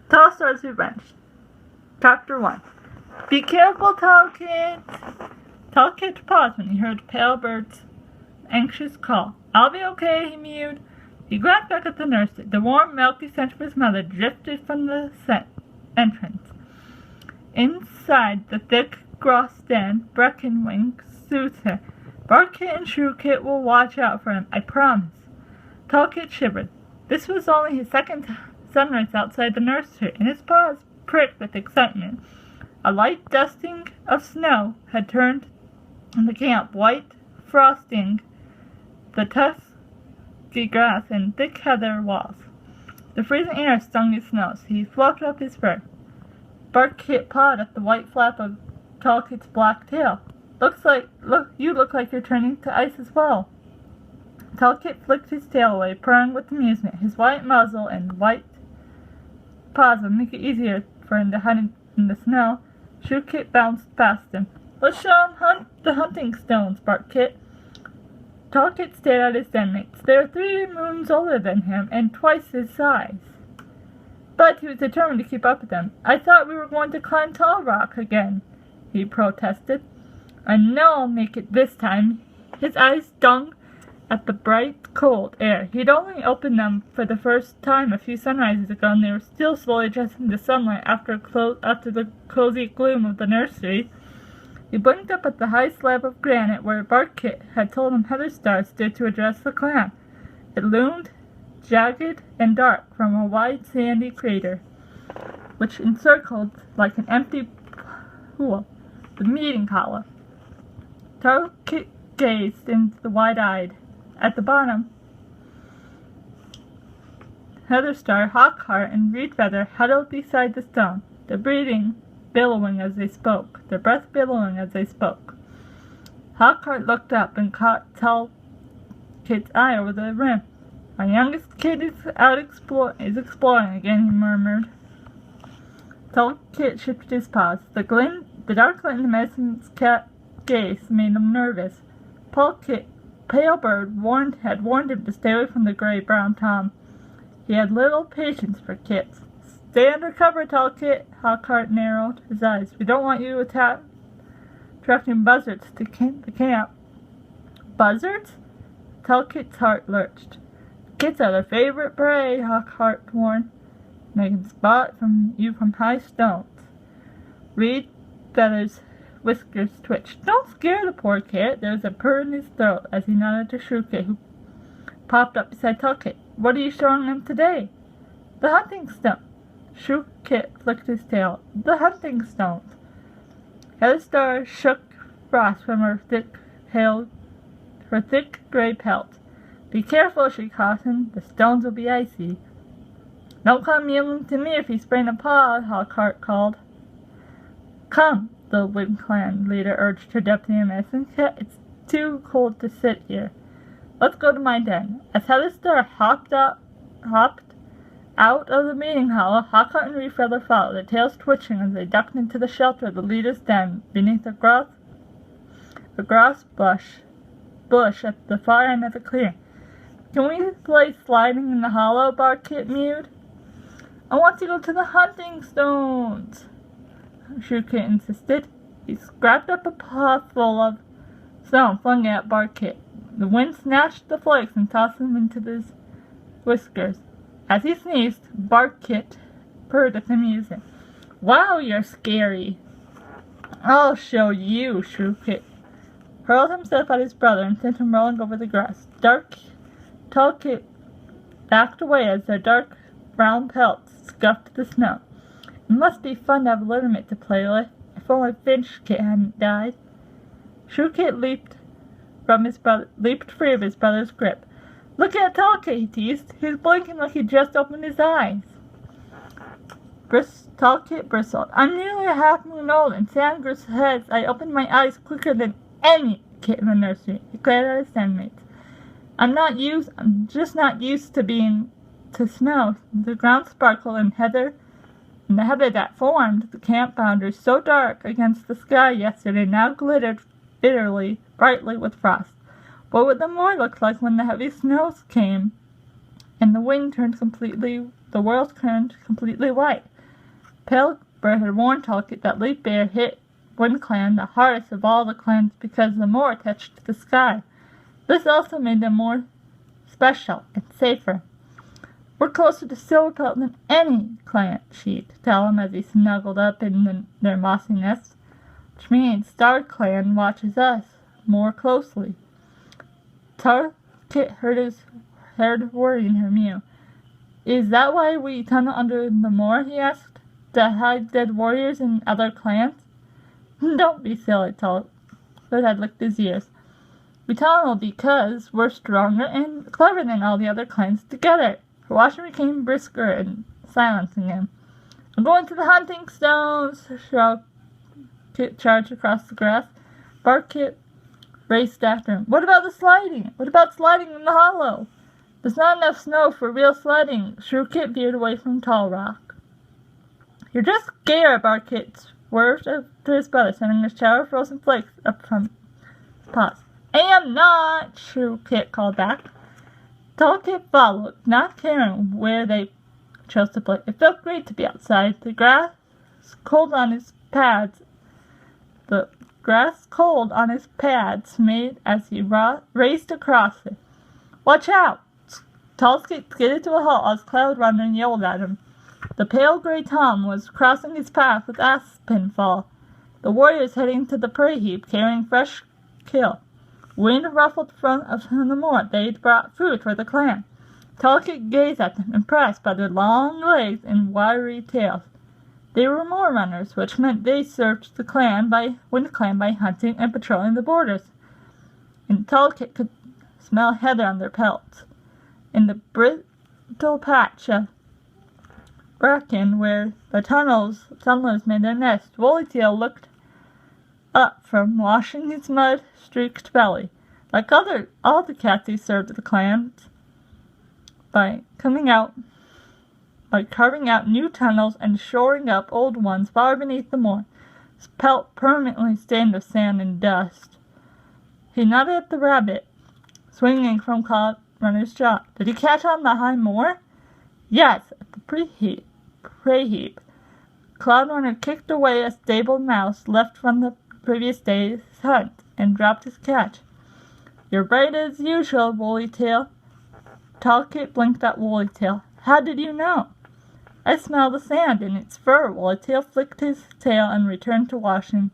Tallstar's Revenge. Chapter 1. Be careful, Tallkit! Tallkit paused when he heard Pale Bird's anxious call. I'll be okay, he mewed. He glanced back at the nursery. The warm, milky scent of his mother drifted from the entrance. Inside the thick grass den, Breckenwing soothed her. Barkit and Shrewkit will watch out for him, I promise. Tallkit shivered. This was only his second sunrise outside the nursery, and his paws pricked with excitement. A light dusting of snow had turned the camp white, frosting the tusky grass and thick heather walls. The freezing air stung his nose. He fluffed up his fur. Barkit pawed at the white flap of Tallkit's black tail. You look like you're turning to ice as well. Tallkit flicked his tail away, purring with amusement. His white muzzle and white paws would make it easier for him to hunt in the snow. Shrewkit bounced past him. Let's show him the hunting stones, barked Kit. Tallkit stared at his den mates. They were 3 moons older than him and twice his size. But he was determined to keep up with them. I thought we were going to climb Tall Rock again, he protested. I know I'll make it this time. His eyes stung at the bright, cold air. He'd only opened them for the first time a few sunrises ago, and they were still slowly adjusting to sunlight after the cozy gloom of the nursery. He blinked up at the high slab of granite where Barkit had told him Heatherstar stood to address the clan. It loomed, jagged and dark, from a wide sandy crater, which encircled like an empty pool the meeting hollow. Tallkit gazed into the wide-eyed. At the bottom, Heatherstar, Hawkheart, and Reedfeather huddled beside the stone, their breath billowing as they spoke. Hawkheart looked up and caught Tallkit's eye over the rim. Our youngest kid is exploring again, he murmured. Tallkit shifted his paws. The dark glint in the medicine's gaze made him nervous. Pale Bird had warned him to stay away from the gray-brown Tom. He had little patience for kits. Stay under cover, Tallkit. Hawkheart narrowed his eyes. We don't want you attracting buzzards to the camp. Buzzards? Tallkit's heart lurched. Kits are their favorite prey, Hawkheart warned. They can spot you from high stones. Reedfeather's whiskers twitched. Don't scare the poor kit. There was a purr in his throat as he nodded to Shrewkit, who popped up beside Tallkit. What are you showing them today? The hunting stone. Shrewkit flicked his tail. The hunting stones. Heatherstar shook frost from her thick gray pelt. Be careful, she cautioned. The stones will be icy. Don't come mewing to me if you sprain a paw, Hawkheart called. Come, the Wind Clan leader urged her deputy in medicine. It's too cold to sit here. Let's go to my den. As Heatherstar hopped out of the meeting hall, Hawkheart and Reedfeather followed, their tails twitching as they ducked into the shelter of the leader's den beneath a grass bush at the far end of the clearing. Can we play sliding in the hollow? Barkit mewed. I want to go to the hunting stones, Shrewkit insisted. He scraped up a pawful of snow and flung it at Barkit. The wind snatched the flakes and tossed them into his whiskers. As he sneezed, Barkit purred with amusement. Wow, you're scary. I'll show you, Shrewkit hurled himself at his brother and sent him rolling over the grass. Tallkit backed away as their dark brown pelts scuffed the snow. It must be fun to have a little mate to play with. If only Finchkit hadn't died. Shrewkit leaped free of his brother's grip. Look at Tallkit, he teased. He's blinking like he just opened his eyes. Tallkit bristled. I'm nearly a half moon old, and Sandgris says I opened my eyes quicker than any kid in the nursery. He glared at his bandmates. I'm just not used to snow. The ground sparkled and the heather that formed the camp boundary so dark against the sky yesterday now glittered brightly with frost. What would the moor look like when the heavy snows came and the world turned completely white? Pale Bear had warned Talkit that Leaf Bear hit Wind Clan the hardest of all the clans because the moor touched the sky. This also made them more special and safer. "We're closer to Silverpelt than any clan," she'd tell him as he snuggled up in their mossy nest, "which means Star Clan watches us more closely." Talkit heard worry in her mew. "Is that why we tunnel under the moor?" he asked. "To hide dead warriors and other clans?" "Don't be silly," Talkit had licked his ears. "We tunnel because we're stronger and cleverer than all the other clans together." Her watchman became brisker and silencing him. "I'm going to the hunting stones!" Kit charged across the grass. Barkit raced after him. "What about the sliding? What about sliding in the hollow?" "There's not enough snow for real sledding." Kit veered away from Tall Rock. "You're just scared," Barkit swerved to his brother, sending a shower of frozen flakes up from his paws. "I am not," Kit called back. Talkit followed, not caring where they chose to play. It felt great to be outside. The grass cold on his pads made as he raced across it. "Watch out!" Talkit skidded to a halt as Cloud Runner yelled at him. The pale gray Tom was crossing his path with Aspenfall, the warriors heading to the prey heap carrying fresh kill. Wind ruffled from the moor. They'd brought food for the clan. Talkit gazed at them, impressed by their long legs and wiry tails. They were moor runners, which meant they served the Wind Clan by hunting and patrolling the borders. And Talkit could smell heather on their pelts. In the brittle patch of bracken where the tunnelers made their nest, Woollytail looked up from washing his mud-streaked belly. Like all the cats he served the clans by carving out new tunnels and shoring up old ones far beneath the moor, his pelt permanently stained with sand and dust. He nodded at the rabbit, swinging from Cloud Runner's jaw. "Did he catch on the high moor?" "Yes, at the prey heap. Cloud Runner kicked away a stable mouse left from the previous day's hunt and dropped his catch." "You're right as usual, Woollytail." Talkit blinked at Woollytail. "How did you know?" "I smell the sand in its fur." Woollytail flicked his tail and returned to washing.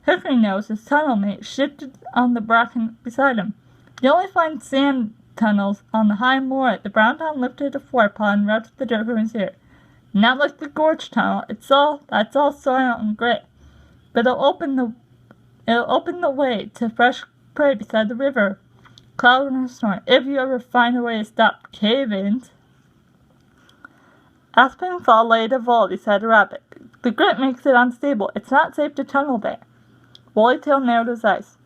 Hickory Nose, his tunnel mate, shifted on the bracken beside him. "You only find sand tunnels on the high moor." The brown Tom lifted a forepaw and rubbed the dirt from his ear. "Not like the gorge tunnel. That's all soil and gray. But it'll open the way to fresh prey beside the river." Cloud Runner snorted. "If you ever find a way to stop cave-ins." Aspenfall laid a voll beside the rabbit. "The grit makes it unstable. It's not safe to tunnel there." Woollytail narrowed his eyes.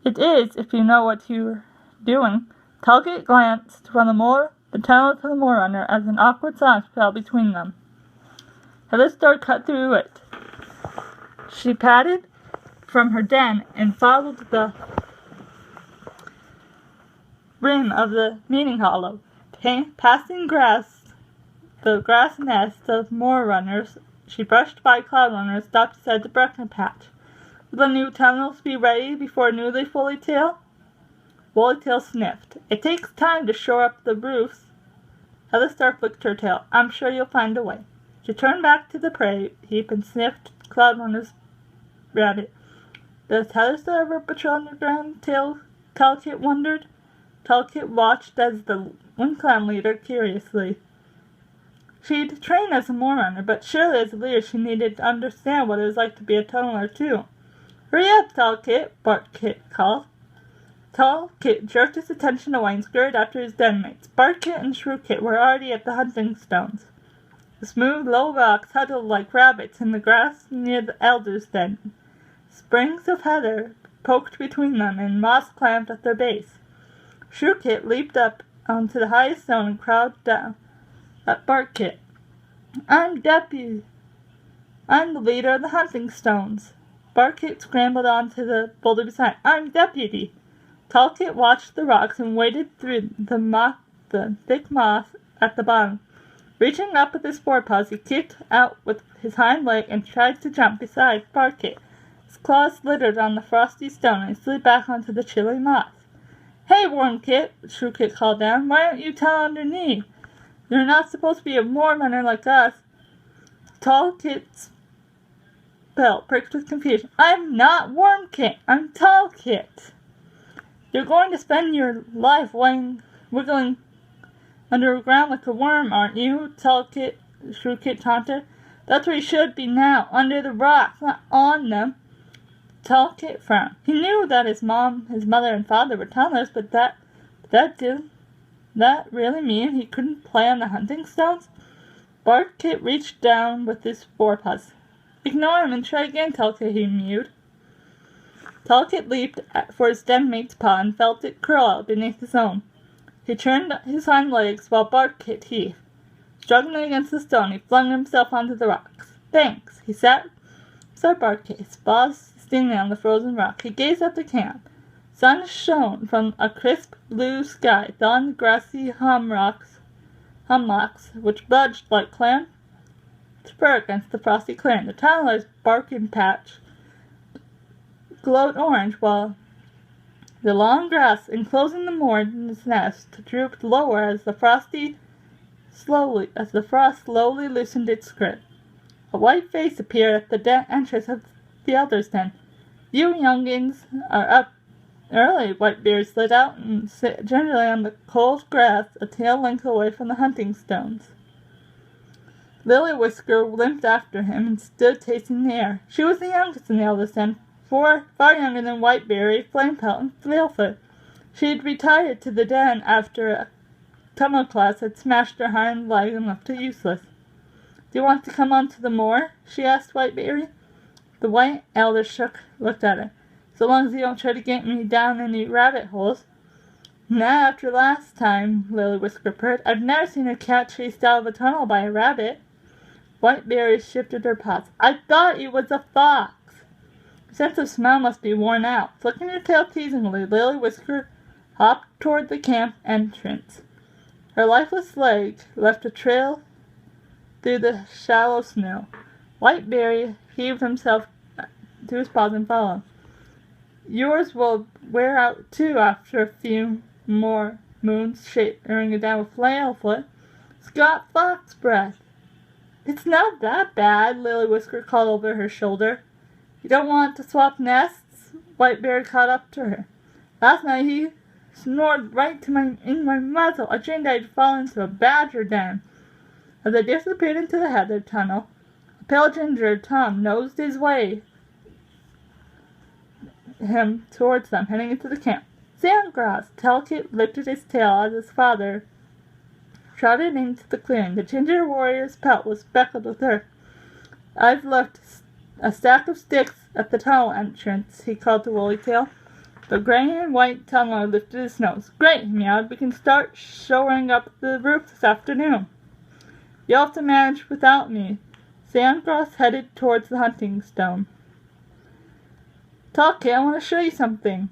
It is, if you know what you're doing." Talkit glanced from the tunnel to the moor runner as an awkward silence fell between them. Tallstar cut through it. She padded from her den and followed the rim of the meeting hollow, passing the grass nest of moor runners. She brushed by Cloud Runner and stopped beside the bracken patch. "Will the new tunnels be ready before Newleaf, Woollytail?" Woollytail sniffed. "It takes time to shore up the roofs." Tallstar flicked her tail. "I'm sure you'll find a way." She turned back to the prey heap and sniffed Cloud Runner's rabbit. "Does Tallstar ever patrol underground?" Talkit wondered. Talkit watched as the Wind Clan leader curiously. She'd trained as a moor runner, but surely as a leader she needed to understand what it was like to be a tunneler too. "Hurry up, Talkit," Barkit called. Talkit jerked his attention away and scurried after his den mates. Barkit and Shrewkit were already at the hunting stones. The smooth, low rocks huddled like rabbits in the grass near the elder's den. Springs of heather poked between them, and moss clamped at their base. Shrewkit leaped up onto the highest stone and crouched down at Barkit. I'm the leader of the hunting stones." Barkit scrambled onto the boulder beside. "I'm deputy." Talkit watched the rocks and waded through the thick moss at the bottom. Reaching up with his forepaws, he kicked out with his hind leg and tried to jump beside Barkit. His claws slithered on the frosty stone, and he slid back onto the chilly moss. "Hey, Wormkit!" Shrewkit called down. "Why don't you tell underneath? You're not supposed to be a moor runner like us." Tallkit's belt pricked with confusion. "I'm not Wormkit. I'm Tallkit." "You're going to spend your life wiggling underground like a worm, aren't you?" Shrewkit taunted. "That's where you should be now, under the rocks, not on them." Tallkit frowned. He knew that his mother and father were tunnelers, but did that really mean he couldn't play on the hunting stones? Barkit reached down with his forepaws. "Ignore him and try again, Tallkit," he mewed. Tallkit leaped for his den mate's paw and felt it curl out beneath his own. He turned his hind legs while Barkit heaved. Struggling against the stone, he flung himself onto the rocks. "Thanks," he said. So Barkit, his paws stinging on the frozen rock. He gazed at the camp. Sun shone from a crisp blue sky, thawing the grassy humlocks, which budged like clams fur against the frosty clearing. The tunneler's barking patch glowed orange, while the long grass enclosing the moor's nest drooped lower as the frost slowly loosened its grip. A white face appeared at the entrance of the elder's den. "You youngins are up early." Whitebeard slid out and sat gingerly on the cold grass, a tail length away from the hunting stones. Lily Whisker limped after him and stood tasting the air. She was the youngest in the eldest den, far younger than Whiteberry, Flamepelt, and Fleelfoot. She had retired to the den after a tunnel class had smashed her hind leg and left her useless. "Do you want to come on to the moor?" she asked Whiteberry. The white elder looked at her. "So long as you don't try to get me down any rabbit holes." "Not after last time," Lily Whisker purred. "I've never seen a cat chased out of a tunnel by a rabbit." Whiteberry shifted her paws. "I thought it was a fox." Her sense of smell must be worn out. Flicking her tail teasingly, Lily Whisker hopped toward the camp entrance. Her lifeless leg left a trail through the shallow snow. Whiteberry heaved himself to his paws and followed. "Yours will wear out, too, after a few more moons," shivering it down with Flailfoot. "It's got fox breath." "It's not that bad," Lily Whisker called over her shoulder. "You don't want to swap nests?" Whiteberry caught up to her. "Last night he snored right in my muzzle. I dreamed I'd fall into a badger den." As they disappeared into the heather tunnel, a pale ginger Tom nosed his way towards them, heading into the camp. "Sandgrass!" Tallkit lifted his tail as his father trotted into the clearing. The ginger warrior's pelt was speckled with earth. "I've left a stack of sticks at the tunnel entrance," he called to Woollytail. The gray and white tunneler lifted his nose. "Great," he meowed. "We can start shoring up the roof this afternoon." "You'll have to manage without me." Sandgrass headed towards the hunting stone. "Tallkit, I want to show you something."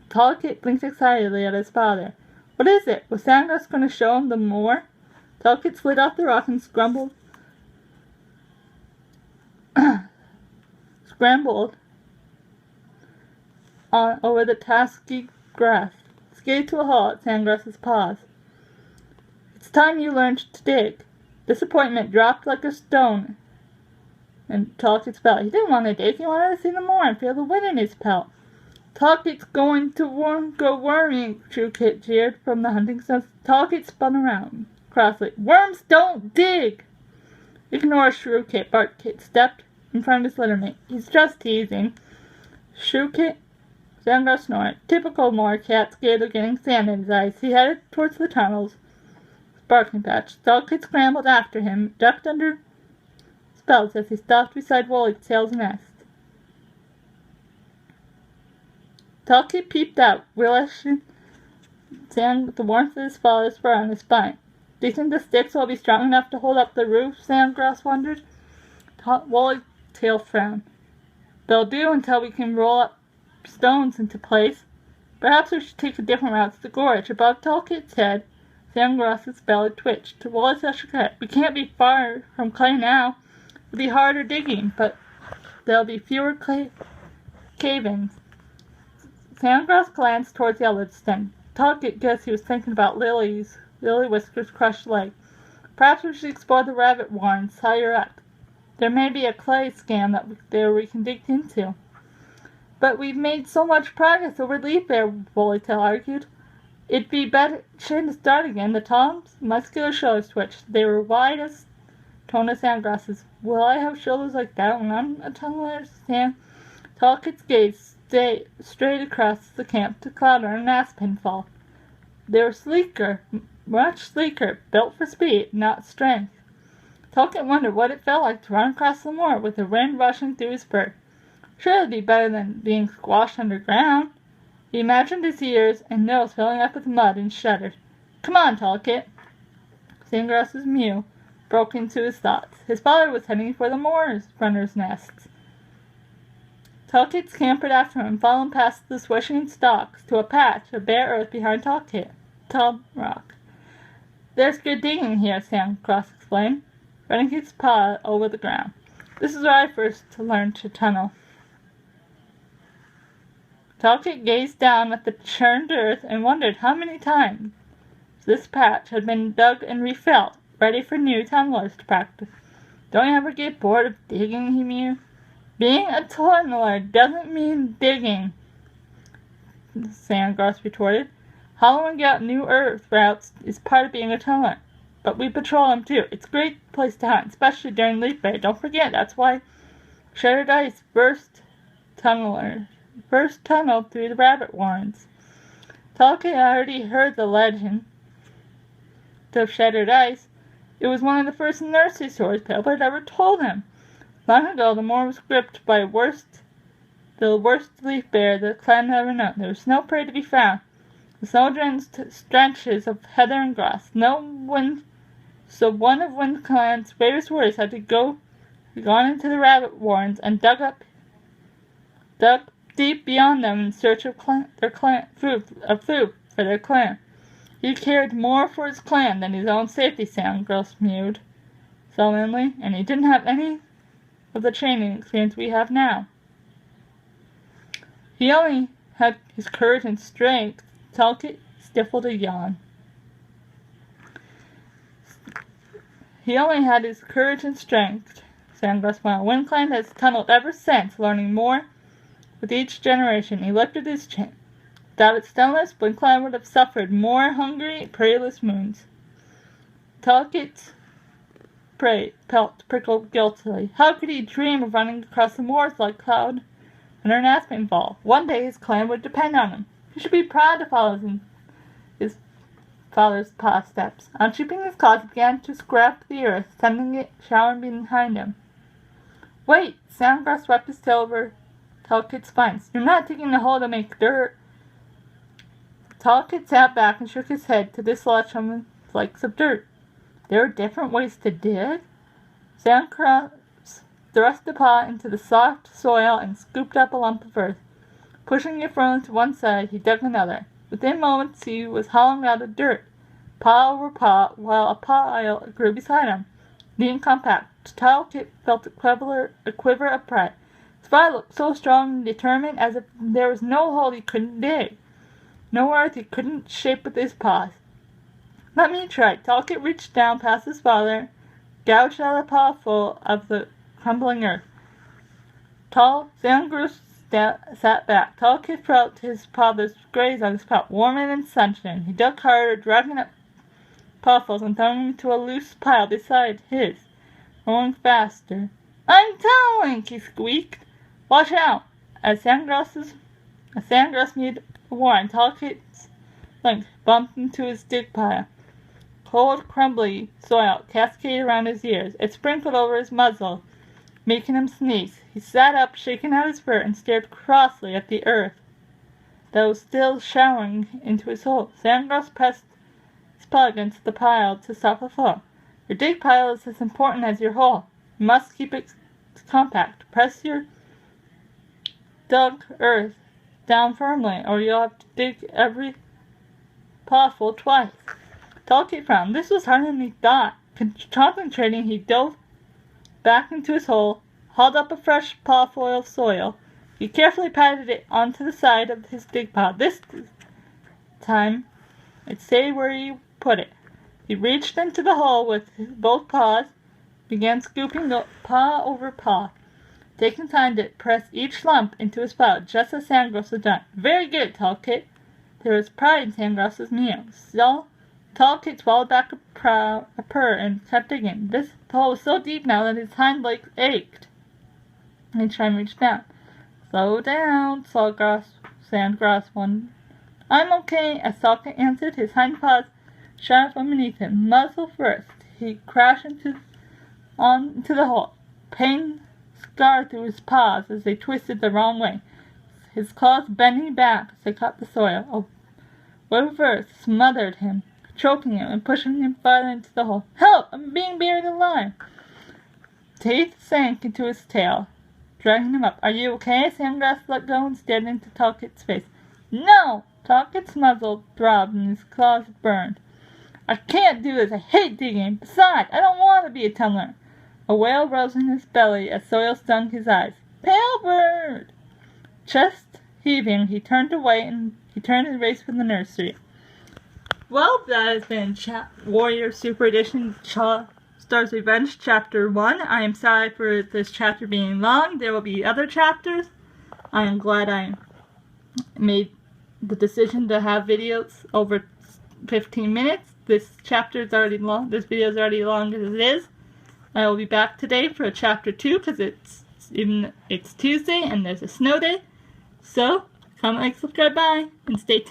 Tallkit blinked excitedly at his father. "What is it? Was Sandgrass going to show him the moor?" Tallkit slid off the rock and scrambled over the tasky grass, skidded to a halt at Sandgrass's paws. "It's time you learned to dig." Disappointment dropped like a stone in Tallkit's belt. He didn't want to dig. He wanted to see the moor and feel the wind in his pelt. "Tallkit's going to go worming," Shrewkit jeered from the hunting stones. Tallkit spun around crossly. "Worms don't dig!" "Ignore Shrewkit." Barkit stepped in front of his litter mate. "He's just teasing." Shrewkit, Sandgrass snored. Typical moor cat, scared of getting sand in his eyes. He headed towards the tunnel's barking patch. Tallkit scrambled after him, ducked under spells as he stopped beside Woollytail's nest. Tallkit peeped out, relishing the warmth of his father's fur on his spine. "Do you think the sticks will be strong enough to hold up the roof?" Sandgrass wondered. Woollytail frowned. "They'll do until we can roll up stones into place. Perhaps we should take a different route to the gorge." Above Tallkit's head, Sandgrass's belly twitched. Wallace shook. We can't be far from clay now. It'll be harder digging, but there'll be fewer cave-ins. Sandgrass glanced towards Yellowstone. Talcott guessed he was thinking about Lily Whisker's crushed leg. Perhaps we should explore the rabbit warrens higher up. There may be a clay scan there we can dig into. But we've made so much progress over Leaf Bear, Woollytail argued. It'd be better to start again. The Tom's muscular shoulders twitched. They were wide as Tona Sandgrass's. Will I have shoulders like that when I'm a tunneler? Talcott's gaze stayed straight across the camp to Clouder and Aspen Fall. They were sleeker, much sleeker, built for speed, not strength. Talcott wondered what it felt like to run across the moor with the wind rushing through his fur. Sure, it'd be better than being squashed underground. He imagined his ears and nose filling up with mud and shuddered. Come on, Talcott. Sandgrass's mew broke into his thoughts. His father was heading for the moor's runner's nests. Talcott scampered after him, following past the swishing stalks to a patch of bare earth behind Talcott. Tall rock. There's good digging here, Sandgrass explained, running his paw over the ground. This is where I first learned to tunnel. Talcott gazed down at the churned earth and wondered how many times this patch had been dug and refilled, ready for new tunnelers to practice. Don't you ever get bored of digging, he mused. Being a tunneler doesn't mean digging, Sandgrass retorted. Hollowing out new earth routes is part of being a tunneler, but we patrol them too. It's a great place to hunt, especially during Leaf Bay. Don't forget, that's why Shattered Ice first tunneled through the rabbit warrens. Talcott had already heard the legend of Shattered Ice. It was one of the first nursery stories Pebble had ever told him. Long ago, the moor was gripped by the worst leaf bear the clan had ever known. There was no prey to be found. The snow-drenched stretches of heather and grass. So one of Wind's clan's bravest warriors had gone into the rabbit warrens and dug deep beyond them in search of food for their clan. He cared more for his clan than his own safety, Sandgrass mewed sullenly, and he didn't have any of the training experience we have now. He only had his courage and strength. Talcott stifled a yawn. He only had his courage and strength, Sandgrass smiled. WindClan has tunneled ever since, learning more with each generation. He lifted his chin. Without its stillness, WindClan would have suffered more hungry, prayless moons. Talcott's pelt prickled guiltily. How could he dream of running across the moors like Cloud under an aspen fall? One day his clan would depend on him. He should be proud to follow his father's paw steps. Unsheeping his claws, he began to scrap the earth, sending it showering behind him. Wait! Sandgrass swept his tail over Talcott's spines. You're not digging a hole to make dirt. Talcott sat back and shook his head to dislodge some flakes of dirt. There are different ways to dig? Sandgrass thrust a paw into the soft soil and scooped up a lump of earth. Pushing it firmly to one side, he dug another. Within moments, he was hollowing out of dirt, paw over paw, while a pile grew beside him, neat and compact. Talcott felt a quiver of pride. His father looked so strong and determined, as if there was no hole he couldn't dig, no earth he couldn't shape with his paws. Let me try. Talcott reached down past his father, gouged out a pawful of the crumbling earth. Sandgrass sat back. Talcott felt his father's graze on his paw, warmer than sunshine. He dug harder, dragging up pawfuls and throwing them into a loose pile beside his, rolling faster. I'm tunneling, he squeaked. Watch out! As Sandgrass made a warning, Talcott's length bumped into his dig pile. Cold, crumbly soil cascaded around his ears. It sprinkled over his muzzle, making him sneeze. He sat up, shaking out his fur, and stared crossly at the earth that was still showering into his hole. Sandgrass pressed his paw against the pile to stop the flow. Your dig pile is as important as your hole. You must keep it compact. Press your dug earth down firmly, or you'll have to dig every pawful twice. Tallkit frowned. This was harder than he thought. Concentrating, he dove back into his hole, hauled up a fresh pawful of soil. He carefully patted it onto the side of his dig pile. This time, it stayed where he put it. He reached into the hole with both paws, began scooping paw over paw, taking time to press each lump into his pile, just as Sandgrouse had done. Very good, Tallkit. There was pride in Sandgrouse's meal. So, Tallkit swallowed back a purr and kept digging. The hole was so deep now that his hind legs ached. Each time he reached down. Slow down, Sandgrouse whined. I'm okay, as Tallkit answered, his hind paws shot up underneath him. Muzzle first. He crashed into the hole. Pain scarred through his paws as they twisted the wrong way. His claws bending back as they cut the soil. A wave of earth smothered him, choking him and pushing him farther into the hole. Help! I'm being buried alive! Teeth sank into his tail, dragging him up. Are you okay? Sandgrass let go and stared into Tallkit's face. No! Tallkit's muzzle throbbed and his claws burned. I can't do this. I hate digging. Besides, I don't want to be a tunneler. A wail rose in his belly as soil stung his eyes. Pale bird! Chest heaving, he turned away and raced for the nursery. Well, that has been Warrior Super Edition Tallstar's Revenge Chapter 1. I am sorry for this chapter being long. There will be other chapters. I am glad I made the decision to have videos over 15 minutes. This chapter is already long. This video is already long as it is. I will be back today for chapter 2 because it's Tuesday and there's a snow day. So, comment, like, subscribe, bye, and stay tuned.